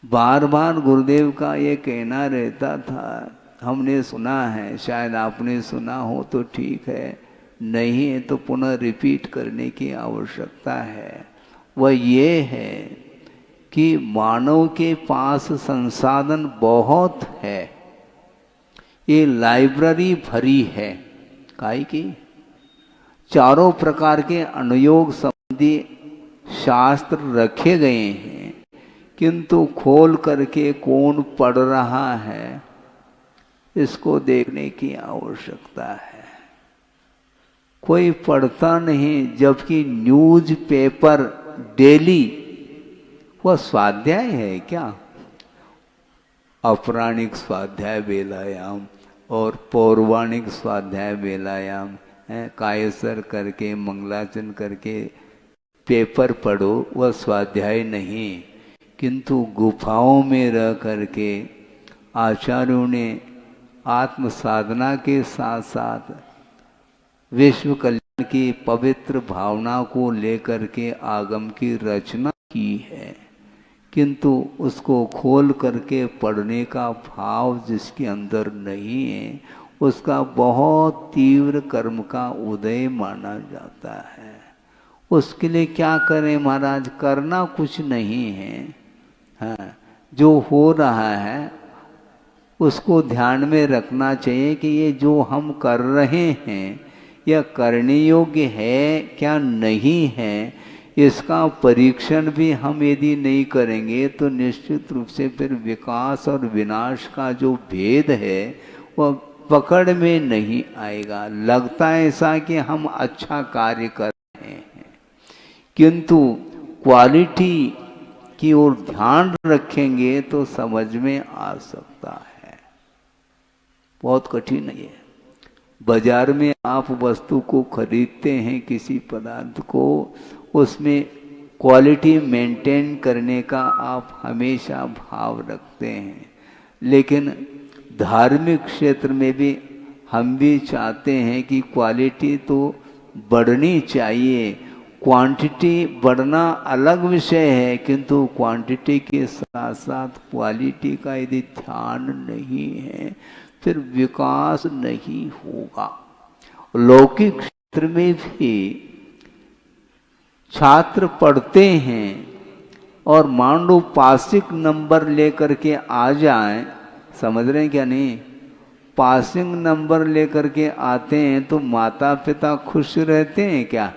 बार बार गुरुदेव का ये कहना रहता था, हमने सुना है, शायद आपने सुना हो तो ठीक है, नहीं है तो पुनः रिपीट करने की आवश्यकता है। वह ये है कि मानव के पास संसाधन बहुत है, ये लाइब्रेरी भरी है। काहे की? चारों प्रकार के अनुयोग संबंधी शास्त्र रखे गए हैं, किंतु खोल करके कौन पढ़ रहा है, इसको देखने की आवश्यकता है। कोई पढ़ता नहीं, जबकि न्यूज पेपर डेली, वह स्वाध्याय है क्या? अपराणिक स्वाध्याय बेलायाम और पौराणिक स्वाध्याय बेलायाम है, कायसर करके मंगलाचरण करके पेपर पढ़ो, वह स्वाध्याय नहीं। किंतु गुफाओं में रह करके आचार्यों ने आत्म साधना के साथ साथ विश्व कल्याण की पवित्र भावना को लेकर के आगम की रचना की है, किंतु उसको खोल करके पढ़ने का भाव जिसके अंदर नहीं है, उसका बहुत तीव्र कर्म का उदय माना जाता है। उसके लिए क्या करें महाराज? करना कुछ नहीं है। हाँ, जो हो रहा है उसको ध्यान में रखना चाहिए कि ये जो हम कर रहे हैं यह करने योग्य है क्या नहीं है, इसका परीक्षण भी हम यदि नहीं करेंगे तो निश्चित रूप से फिर विकास और विनाश का जो भेद है वह पकड़ में नहीं आएगा। लगता है ऐसा कि हम अच्छा कार्य कर रहे हैं, किंतु क्वालिटी की ओर ध्यान रखेंगे तो समझ में आ सकता है। बहुत कठिन है। बाजार में आप वस्तु को खरीदते हैं, किसी पदार्थ को, उसमें क्वालिटी मेंटेन करने का आप हमेशा भाव रखते हैं। लेकिन धार्मिक क्षेत्र में भी हम भी चाहते हैं कि क्वालिटी तो बढ़नी चाहिए। क्वांटिटी बढ़ना अलग विषय है, किंतु क्वांटिटी के साथ साथ क्वालिटी का यदि ध्यान नहीं है फिर विकास नहीं होगा। लौकिक क्षेत्र में भी छात्र पढ़ते हैं और मान लो पासिंग नंबर लेकर के आ जाएं, समझ रहे हैं क्या? नहीं, पासिंग नंबर लेकर के आते हैं तो माता पिता खुश रहते हैं क्या?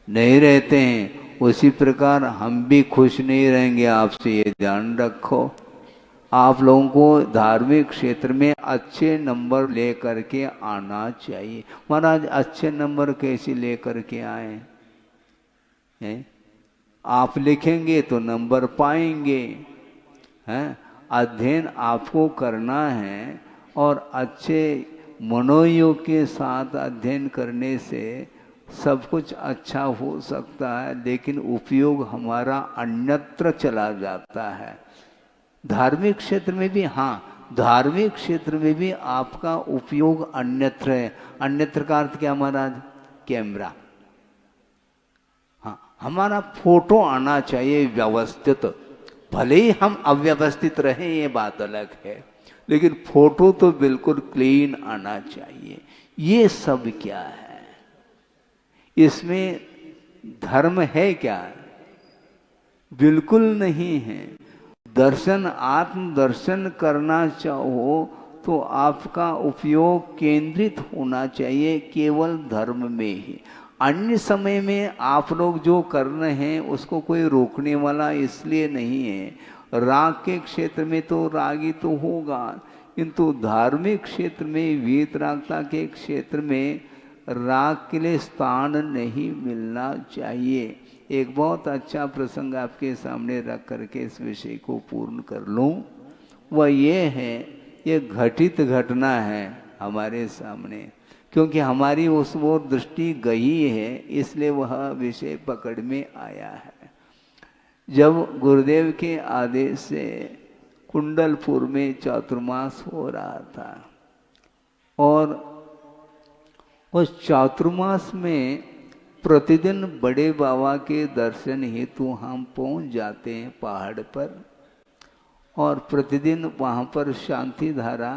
नहीं रहते हैं। उसी प्रकार हम भी खुश नहीं रहेंगे, आपसे ये ध्यान रखो। आप लोगों को धार्मिक क्षेत्र में अच्छे नंबर लेकर के आना चाहिए। महाराज अच्छे नंबर कैसे लेकर के आए हैं? आप लिखेंगे तो नंबर पाएंगे, हैं? अध्ययन आपको करना है और अच्छे मनोयोग के साथ अध्ययन करने से सब कुछ अच्छा हो सकता है, लेकिन उपयोग हमारा अन्यत्र चला जाता है। धार्मिक क्षेत्र में भी, हाँ, धार्मिक क्षेत्र में भी आपका उपयोग अन्यत्र है। अन्यत्र का अर्थ क्या महाराज? कैमरा। हाँ, हमारा फोटो आना चाहिए व्यवस्थित। भले ही हम अव्यवस्थित रहे, ये बात अलग है, लेकिन फोटो तो बिल्कुल क्लीन आना चाहिए। ये सब क्या है? इसमें धर्म है क्या? बिल्कुल नहीं है। दर्शन, आत्म दर्शन करना चाहो तो आपका उपयोग केंद्रित होना चाहिए केवल धर्म में ही। अन्य समय में आप लोग जो कर रहे हैं उसको कोई रोकने वाला इसलिए नहीं है। राग के क्षेत्र में तो रागी तो होगा, किंतु धार्मिक क्षेत्र में, वीतरागता के क्षेत्र में राग के लिए स्थान नहीं मिलना चाहिए। एक बहुत अच्छा प्रसंग आपके सामने रख करके इस विषय को पूर्ण कर लूं। वह ये है, ये घटित घटना है हमारे सामने, क्योंकि हमारी उस ओर दृष्टि गई है, इसलिए वह विषय पकड़ में आया है। जब गुरुदेव के आदेश से कुंडलपुर में चातुर्मास हो रहा था और उस चातुर्मास में प्रतिदिन बड़े बाबा के दर्शन हेतु हम पहुंच जाते हैं पहाड़ पर, और प्रतिदिन वहाँ पर शांति धारा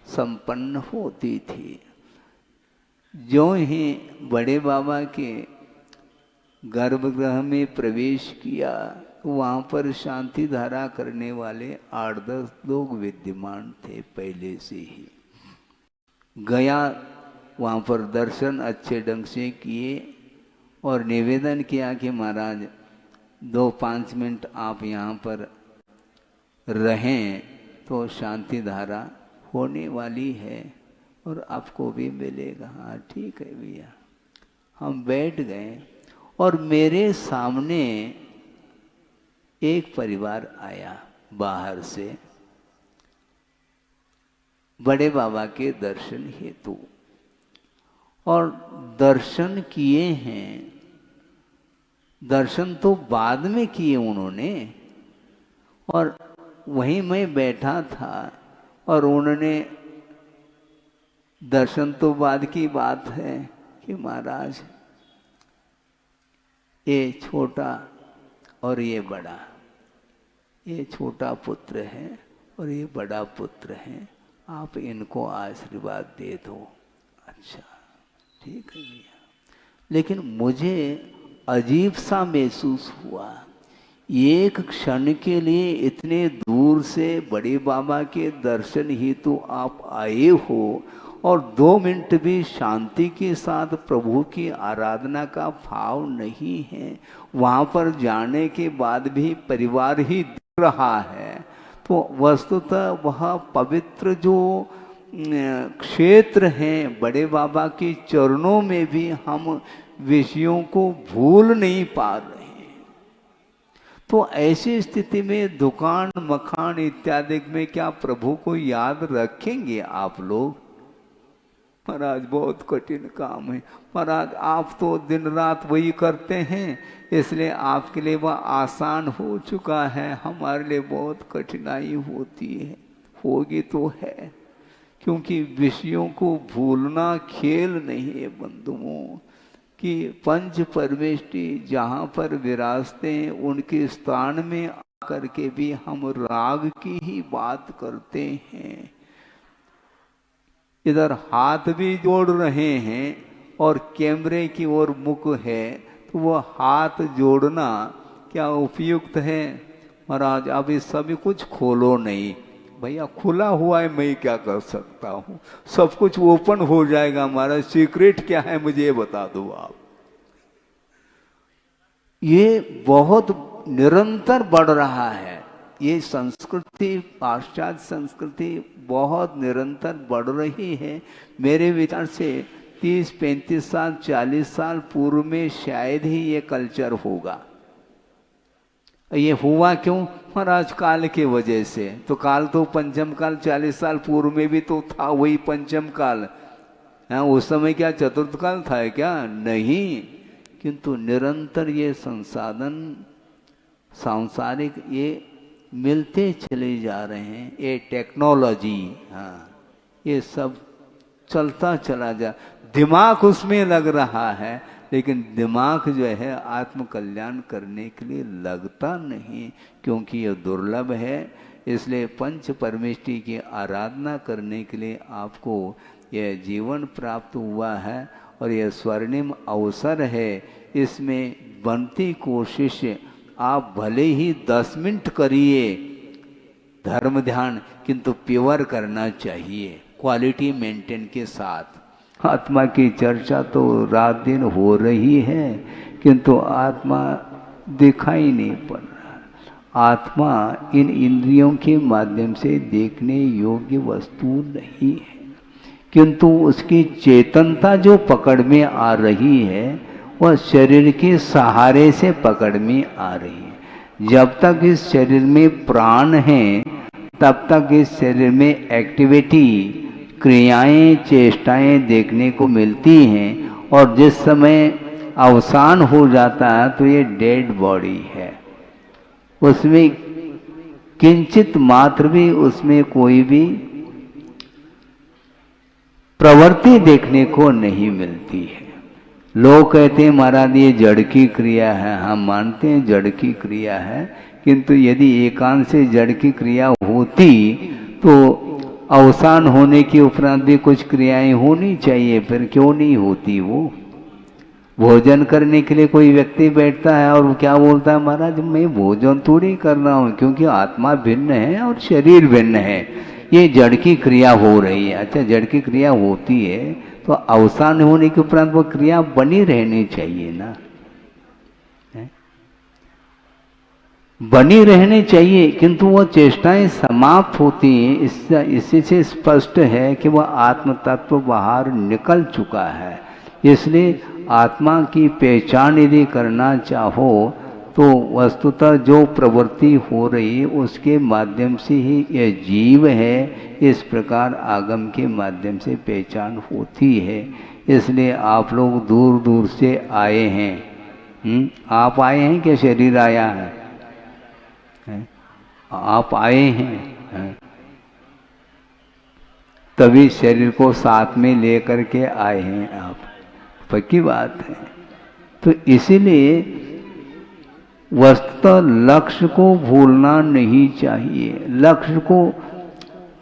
संपन्न होती थी। जो ही बड़े बाबा के गर्भगृह में प्रवेश किया तो वहाँ पर शांति धारा करने वाले 8-10 लोग विद्यमान थे पहले से ही। गया वहाँ पर दर्शन अच्छे ढंग से किए और निवेदन किया कि महाराज 2-5 मिनट आप यहाँ पर रहें तो शांति धारा होने वाली है और आपको भी मिलेगा। हाँ ठीक है भैया। हम बैठ गए और मेरे सामने एक परिवार आया बाहर से बड़े बाबा के दर्शन हेतु, और दर्शन किए हैं। दर्शन तो बाद में किए उन्होंने, और वहीं मैं बैठा था और उन्होंने, दर्शन तो बाद की बात है कि महाराज ये छोटा और ये बड़ा, ये छोटा पुत्र है और ये बड़ा पुत्र है, आप इनको आशीर्वाद दे दो। अच्छा ठीक है भैया। लेकिन मुझे अजीब सा महसूस हुआ, एक क्षण के लिए इतने दूर से बड़े बाबा के दर्शन हेतु आप आए हो और 2 मिनट भी शांति के साथ प्रभु की आराधना का भाव नहीं है। वहाँ पर जाने के बाद भी परिवार ही दिख रहा है, तो वस्तुतः वह पवित्र जो क्षेत्र है बड़े बाबा के चरणों में भी हम विषयों को भूल नहीं पा रहे। तो ऐसी स्थिति में दुकान मकान इत्यादि में क्या प्रभु को याद रखेंगे आप लोग? महाराज बहुत कठिन काम है। महाराज आप तो दिन रात वही करते हैं, इसलिए आपके लिए वह आसान हो चुका है, हमारे लिए बहुत कठिनाई होती है। होगी तो है, क्योंकि विषयों को भूलना खेल नहीं है बंधुओं, कि पंच परमेष्टि जहाँ पर विराजते हैं उनके स्थान में आकर के भी हम राग की ही बात करते हैं। इधर हाथ भी जोड़ रहे हैं और कैमरे की ओर मुख है, तो वो हाथ जोड़ना क्या उपयुक्त है? महाराज अभी सभी कुछ खोलो नहीं। भैया खुला हुआ है, मैं क्या कर सकता हूँ? सब कुछ ओपन हो जाएगा। हमारा सीक्रेट क्या है मुझे ये बता दो आप। ये बहुत निरंतर बढ़ रहा है। ये संस्कृति, पाश्चात्य संस्कृति बहुत निरंतर बढ़ रही है। मेरे विचार से 30-35 साल 40 साल पूर्व में शायद ही ये कल्चर होगा। ये हुआ क्यों? महाराज काल के वजह से। तो काल तो पंचम काल 40 साल पूर्व में भी तो था, वही पंचम काल। हाँ, उस समय क्या चतुर्थ काल था क्या? नहीं। किंतु निरंतर ये संसाधन सांसारिक ये मिलते चले जा रहे हैं। ये टेक्नोलॉजी, हाँ, ये सब चलता चला जा, दिमाग उसमें लग रहा है, लेकिन दिमाग जो है आत्म कल्याण करने के लिए लगता नहीं, क्योंकि ये दुर्लभ है। इसलिए पंच परमेष्टि की आराधना करने के लिए आपको यह जीवन प्राप्त हुआ है और यह स्वर्णिम अवसर है। इसमें बनती कोशिश आप भले ही 10 मिनट करिए, धर्म ध्यान किंतु प्योर करना चाहिए, क्वालिटी मेंटेन के साथ। आत्मा की चर्चा तो रात दिन हो रही है किंतु आत्मा दिखाई नहीं पड़ रहा। आत्मा इन इंद्रियों के माध्यम से देखने योग्य वस्तु नहीं है, किंतु उसकी चेतनता जो पकड़ में आ रही है वह शरीर के सहारे से पकड़ में आ रही है। जब तक इस शरीर में प्राण है तब तक इस शरीर में एक्टिविटी, क्रियाएं, चेष्टाएं देखने को मिलती हैं, और जिस समय अवसान हो जाता है तो ये डेड बॉडी है, उसमें किंचित मात्र भी उसमें कोई भी प्रवृत्ति देखने को नहीं मिलती है। लोग कहते हैं महाराज ये जड़ की क्रिया है, हम मानते हैं जड़ की क्रिया है, किंतु यदि एकांत से जड़ की क्रिया होती तो अवसान होने के उपरांत भी कुछ क्रियाएं होनी चाहिए, फिर क्यों नहीं होती? वो भोजन करने के लिए कोई व्यक्ति बैठता है और वो क्या बोलता है, महाराज मैं भोजन थोड़ी कर रहा हूँ, क्योंकि आत्मा भिन्न है और शरीर भिन्न है, ये जड़ की क्रिया हो रही है। अच्छा, जड़ की क्रिया होती है तो अवसान होने के उपरांत वो क्रिया बनी रहनी चाहिए ना, बनी रहनी चाहिए, किंतु वो चेष्टाएं समाप्त होती हैं। इसी से स्पष्ट है कि वह आत्म तत्व बाहर निकल चुका है। इसलिए आत्मा की पहचान यदि करना चाहो तो वस्तुतः जो प्रवृत्ति हो रही है उसके माध्यम से ही यह जीव है, इस प्रकार आगम के माध्यम से पहचान होती है। इसलिए आप लोग दूर दूर से आए हैं। आप आए हैं कि शरीर आया है? आप आए हैं, तभी शरीर को साथ में लेकर के आए हैं आप, पक्की बात है। तो इसीलिए वस्तुतः लक्ष्य को भूलना नहीं चाहिए। लक्ष्य को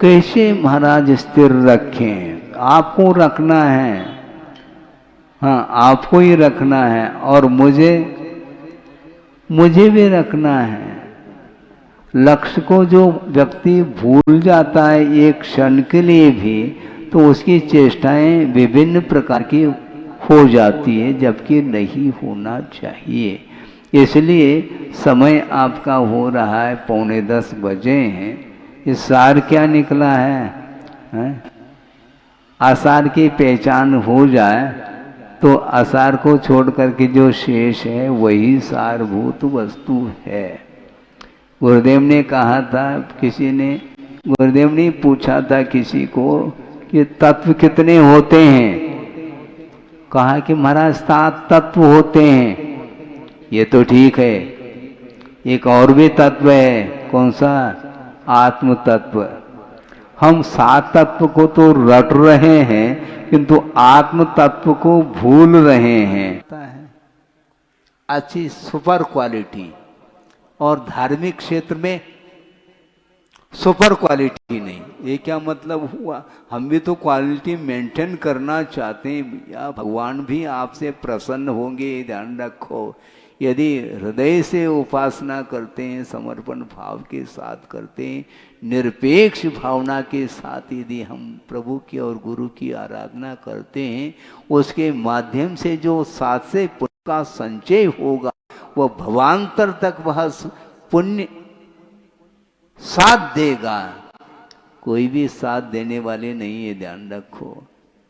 कैसे महाराज स्थिर रखें? आपको रखना है, हाँ आपको ही रखना है, और मुझे भी रखना है। लक्ष्य को जो व्यक्ति भूल जाता है एक क्षण के लिए भी, तो उसकी चेष्टाएं विभिन्न प्रकार की हो जाती है, जबकि नहीं होना चाहिए। इसलिए समय आपका हो रहा है 9:45 बजे हैं। इस सार क्या निकला है? आसार की पहचान हो जाए तो आसार को छोड़ करके जो शेष है वही सारभूत वस्तु है। गुरुदेव ने कहा था, गुरुदेव ने पूछा था किसी को कि तत्व कितने होते हैं? कहा कि महाराज 7 तत्व होते हैं। ये तो ठीक है, एक और भी तत्व है, कौन सा? आत्म तत्व। हम 7 तत्व को तो रट रहे हैं किंतु आत्म तत्व को भूल रहे हैं। अच्छी सुपर क्वालिटी, और धार्मिक क्षेत्र में सुपर क्वालिटी नहीं। ये क्या मतलब हुआ? हम भी तो क्वालिटी मेंटेन करना चाहते हैं भैया। भगवान भी आपसे प्रसन्न होंगे, ध्यान रखो। यदि हृदय से उपासना करते हैं, समर्पण भाव के साथ करते हैं, निरपेक्ष भावना के साथ यदि हम प्रभु की और गुरु की आराधना करते हैं, उसके माध्यम से जो साथ से पुण्य का संचय होगा वह भवांतर तक वह पुण्य साथ देगा। कोई भी साथ देने वाले नहीं है, ध्यान रखो।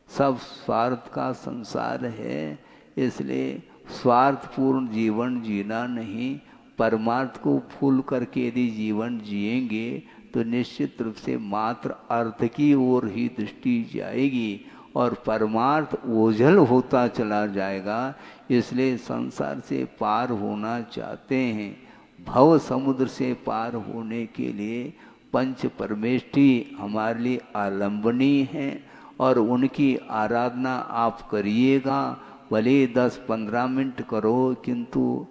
सब स्वार्थ का संसार है, इसलिए स्वार्थपूर्ण जीवन जीना नहीं, परमार्थ को भूल करके यदि जीवन जिएंगे तो निश्चित रूप से मात्र अर्थ की ओर ही दृष्टि जाएगी और परमार्थ ओझल होता चला जाएगा। इसलिए संसार से पार होना चाहते हैं, भव समुद्र से पार होने के लिए पंच परमेष्ठी हमारे लिए आलंबनीय हैं, और उनकी आराधना आप करिएगा। भले 10-15 मिनट करो, किंतु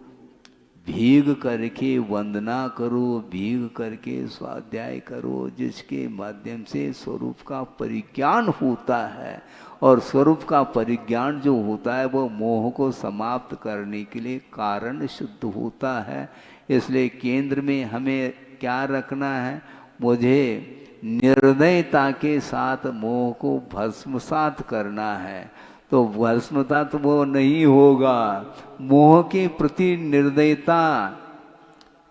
भीग करके वंदना करो, भीग करके स्वाध्याय करो, जिसके माध्यम से स्वरूप का परिज्ञान होता है। और स्वरूप का परिज्ञान जो होता है वो मोह को समाप्त करने के लिए कारण सिद्ध होता है। इसलिए केंद्र में हमें क्या रखना है? मुझे निर्दयता के साथ मोह को भस्मसात करना है। तो भस्मसात वो नहीं होगा। मोह के प्रति निर्दयता,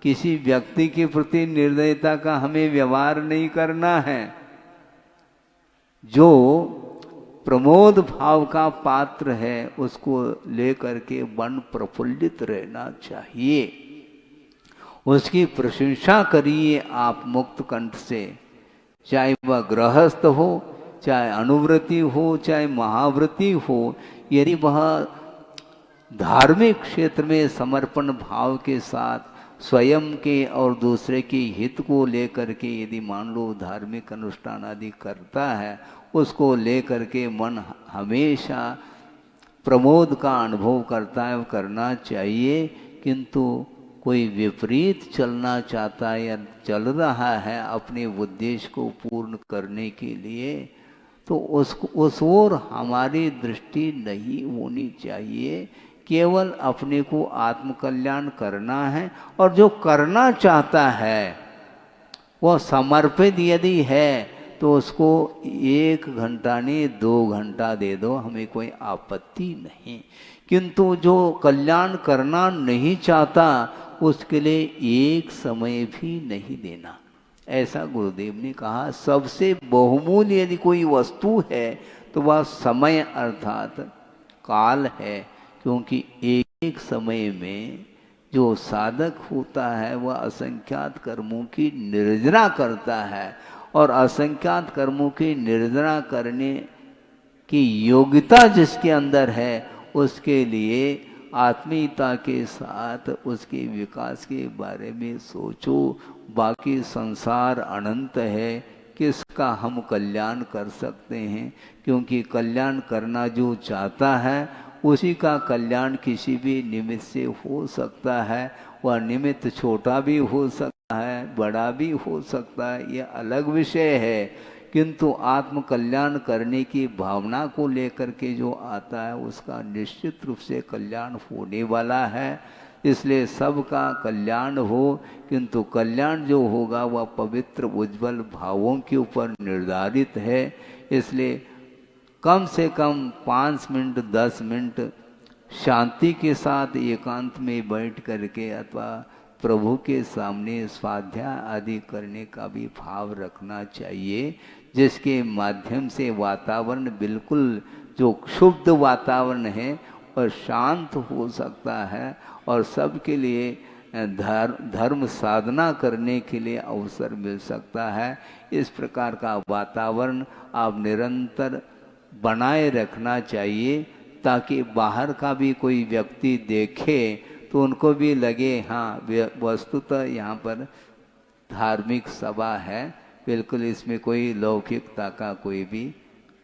किसी व्यक्ति के प्रति निर्दयता का हमें व्यवहार नहीं करना है। जो प्रमोद भाव का पात्र है उसको लेकर के मन प्रफुल्लित रहना चाहिए। उसकी प्रशंसा करिए आप मुक्त कंठ से, चाहे वह गृहस्थ हो, चाहे अनुव्रती हो, चाहे महाव्रती हो। यदि वह धार्मिक क्षेत्र में समर्पण भाव के साथ स्वयं के और दूसरे के हित को लेकर के यदि मान लो धार्मिक अनुष्ठान आदि करता है, उसको लेकर के मन हमेशा प्रमोद का अनुभव करता है, करना चाहिए। किंतु कोई विपरीत चलना चाहता है या चल रहा है अपने उद्देश्य को पूर्ण करने के लिए, तो उस ओर हमारी दृष्टि नहीं होनी चाहिए। केवल अपने को आत्मकल्याण करना है, और जो करना चाहता है वह समर्पित यदि है तो उसको 1 घंटा नहीं 2 घंटा दे दो, हमें कोई आपत्ति नहीं। किंतु जो कल्याण करना नहीं चाहता उसके लिए एक समय भी नहीं देना। ऐसा गुरुदेव ने कहा। सबसे बहुमूल्य यदि कोई वस्तु है तो वह समय अर्थात काल है, क्योंकि एक समय में जो साधक होता है वह असंख्यात कर्मों की निर्जना करता है, और असंख्यात कर्मों की निर्जना करने की योग्यता जिसके अंदर है उसके लिए आत्मीयता के साथ उसके विकास के बारे में सोचो। बाकी संसार अनंत है, किसका हम कल्याण कर सकते हैं? क्योंकि कल्याण करना जो चाहता है उसी का कल्याण किसी भी निमित्त से हो सकता है। वह निमित्त छोटा भी हो सकता है, बड़ा भी हो सकता है, यह अलग विषय है। किंतु आत्म कल्याण करने की भावना को लेकर के जो आता है उसका निश्चित रूप से कल्याण होने वाला है। इसलिए सबका कल्याण हो, किंतु कल्याण जो होगा वह पवित्र उज्जवल भावों के ऊपर निर्धारित है। इसलिए कम से कम 5 मिनट 10 मिनट शांति के साथ एकांत में बैठ करके अथवा प्रभु के सामने स्वाध्याय आदि करने का भी भाव रखना चाहिए, जिसके माध्यम से वातावरण बिल्कुल जो शुद्ध वातावरण है और शांत हो सकता है, और सबके लिए धर्म साधना करने के लिए अवसर मिल सकता है। इस प्रकार का वातावरण आप निरंतर बनाए रखना चाहिए, ताकि बाहर का भी कोई व्यक्ति देखे तो उनको भी लगे हाँ वस्तुतः यहाँ पर धार्मिक सभा है, बिल्कुल इसमें कोई लौकिकता का कोई भी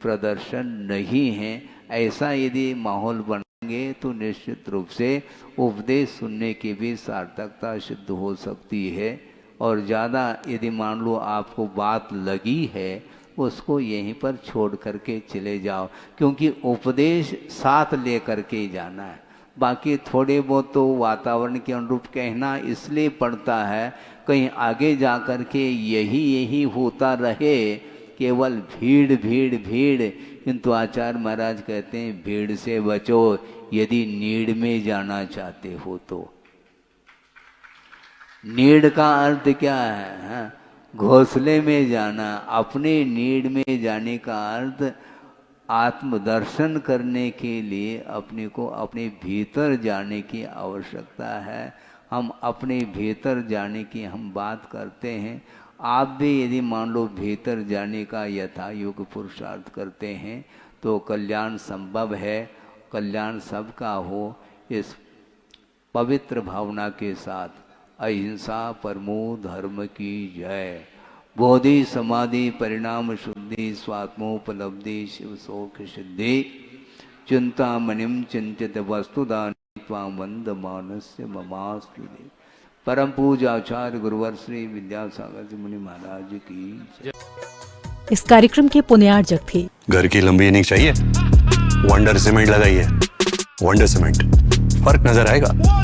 प्रदर्शन नहीं है। ऐसा यदि माहौल बनेंगे तो निश्चित रूप से उपदेश सुनने की भी सार्थकता सिद्ध हो सकती है। और ज़्यादा यदि मान लो आपको बात लगी है उसको यहीं पर छोड़ करके चले जाओ, क्योंकि उपदेश साथ ले करके जाना है। बाकी थोड़े बहुत तो वातावरण के अनुरूप कहना इसलिए पड़ता है, कहीं आगे जा कर के यही होता रहे, केवल भीड़ भीड़ भीड़। किंतु आचार्य महाराज कहते हैं भीड़ से बचो यदि नीड़ में जाना चाहते हो तो। नीड़ का अर्थ क्या है? घोंसले में जाना। अपने नीड़ में जाने का अर्थ आत्मदर्शन करने के लिए अपने को अपने भीतर जाने की आवश्यकता है। हम अपने भीतर जाने की हम बात करते हैं। आप भी यदि मान लो भीतर जाने का यथा योग्य पुरुषार्थ करते हैं तो कल्याण संभव है। कल्याण सबका हो, इस पवित्र भावना के साथ अहिंसा परमो धर्म की जय। बोधि समाधि परिणाम शुद्धि स्वात्मोपलब्धि शिव शोक सिद्धि। चिंता मनिम चिंतित वस्तुदानि त्वां वंद मानस्य ममास्तु देव। परम पूज्य आचार्य गुरुवर श्री विद्यासागर जी मुनि महाराज की। इस कार्यक्रम के पुण्यार्जक थे। घर की लंबी इनिंग चाहिए? वंडर सीमेंट लगाइए। वंडर सीमेंट, फर्क नजर आएगा।